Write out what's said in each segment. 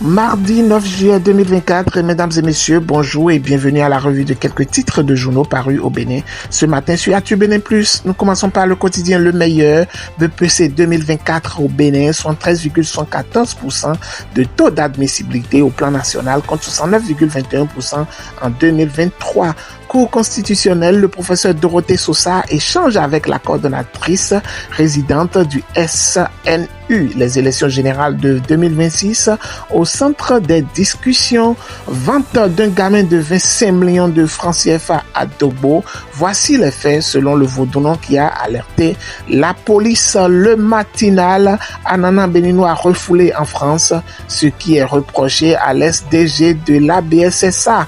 Mardi 9 juillet 2024, mesdames et messieurs, bonjour et bienvenue à la revue de quelques titres de journaux parus au Bénin. Ce matin sur Actu Bénin Plus, nous commençons par le quotidien Le Meilleur, BPC 2024 au Bénin, 73,114% de taux d'admissibilité au plan national contre 69,21% en 2023. Cour constitutionnelle, le professeur Dorothée Sosa échange avec la coordonnatrice résidente du SNU. Les élections générales de 2026 au centre des discussions. Vente d'un gamin de 25 millions de francs CFA à Dogbo. Voici les faits selon le Vaudounon qui a alerté la police. Le matinal, Anana béninois refoulé en France, ce qui est reproché à l'SDG de la BSSA.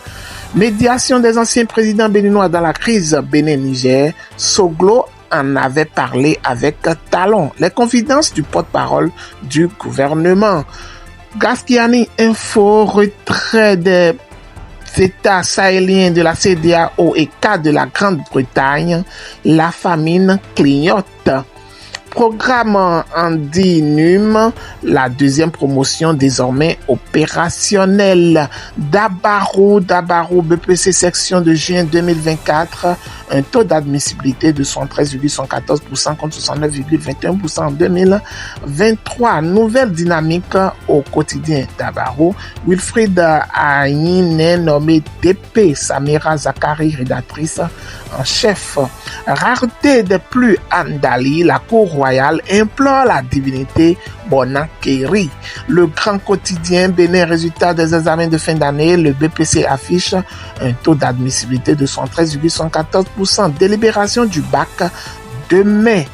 Médiation des anciens présidents béninois dans la crise Bénin-Niger, Soglo en avait parlé avec Talon. Les confidences du porte-parole du gouvernement. Gaskiani Info, retrait des États sahéliens de la CEDEAO et cas de la Grande-Bretagne, la famine clignote. Programme Andinum, la deuxième promotion désormais opérationnelle. Dabarou, BPC section de juin 2024, un taux d'admissibilité de 73,114% contre 69,21% en 2023. Nouvelle dynamique au quotidien Dabarou. Wilfried Aïne nommé DP, Samira Zakari, rédactrice en chef. Rareté des pluies Andali, la cour royale implore la divinité Bonakeri. Le grand quotidien Bénin, résultat des examens de fin d'année, le BPC affiche un taux d'admissibilité de 73,114%. Délibération du bac de mai.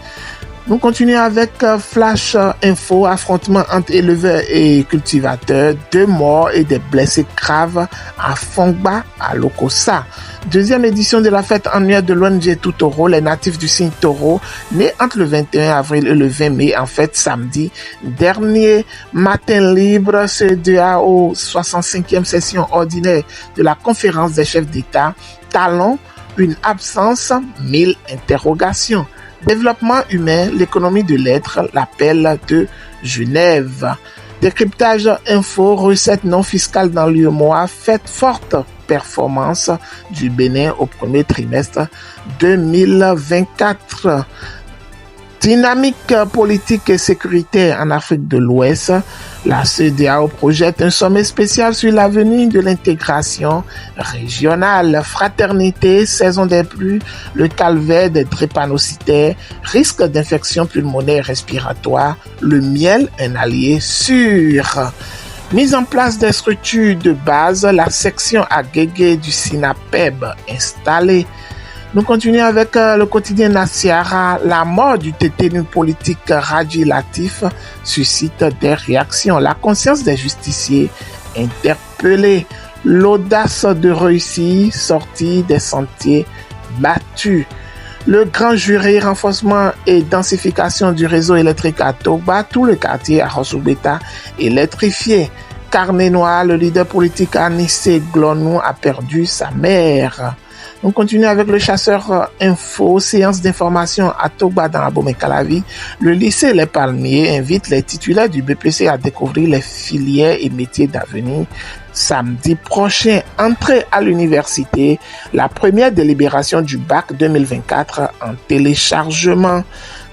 Nous continuons avec Flash Info, affrontement entre éleveurs et cultivateurs, 2 morts et des blessés graves à Fongba, à Lokossa. Deuxième édition de la fête annuelle de l'ONG Tout Taureau, les natifs du signe Taureau, nés entre le 21 avril et le 20 mai, en fête samedi dernier. Matin libre, CEDEAO, 65e session ordinaire de la conférence des chefs d'État. Talon, une absence, 1000 interrogations. Développement humain, l'économie de l'être, l'appel de Genève. Décryptage info, recettes non fiscales dans l'UEMOA, faites forte performance du Bénin au premier trimestre 2024. Dynamique politique et sécuritaire en Afrique de l'Ouest, la CEDEAO projette un sommet spécial sur l'avenir de l'intégration régionale. Fraternité, saison des pluies, le calvaire des drépanocytaires, risque d'infection pulmonaire respiratoire, le miel, un allié sûr. Mise en place des structures de base, la section Agégué du SINAPEB installée. Nous continuons avec le quotidien Nassiara. La mort du détenu politique Radji Latif suscite des réactions. La conscience des justiciers interpellés. L'audace de réussir, sortie des sentiers battus. Le grand jury, renforcement et densification du réseau électrique à Togba, tout le quartier à Rosoubeta électrifié. Carnet noir, le leader politique Anissé Glonou a perdu sa mère. On continue avec le chasseur info, séance d'information à Togba dans la Bomé-Calavi. Le lycée Les Palmiers invite les titulaires du BPC à découvrir les filières et métiers d'avenir. Samedi prochain, entrée à l'université, la première délibération du bac 2024 en téléchargement.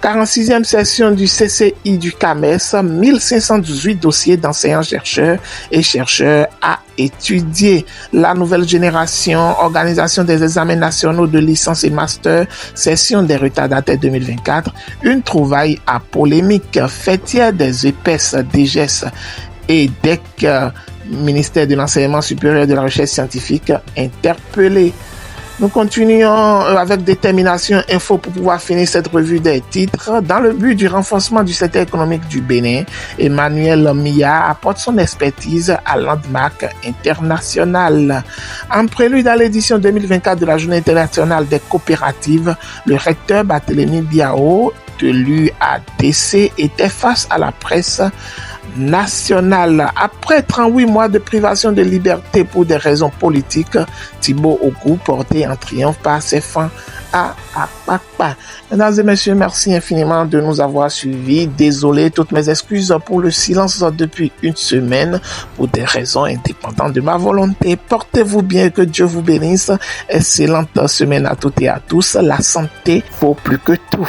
46e session du CCI du CAMES, 1518 dossiers d'enseignants-chercheurs et chercheurs à étudier. La nouvelle génération, organisation des examens nationaux de licence et master, session des retardataires 2024, une trouvaille à polémique, fêtière des épaisses DGES et DEC, ministère de l'enseignement supérieur et de la recherche scientifique, interpellé. Nous continuons avec détermination info pour pouvoir finir cette revue des titres. Dans le but du renforcement du secteur économique du Bénin, Emmanuel Mia apporte son expertise à Landmark International. En prélude à l'édition 2024 de la Journée internationale des coopératives, le recteur Barthélémy Biao de l'UADC était face à la presse nationale. Après 38 mois de privation de liberté pour des raisons politiques, Thibaut Oku porté en triomphe par ses fans à Apapa. Mesdames et messieurs, merci infiniment de nous avoir suivis. Désolé, toutes mes excuses pour le silence depuis une semaine pour des raisons indépendantes de ma volonté. Portez-vous bien, que Dieu vous bénisse. Excellente semaine à toutes et à tous. La santé vaut plus que tout.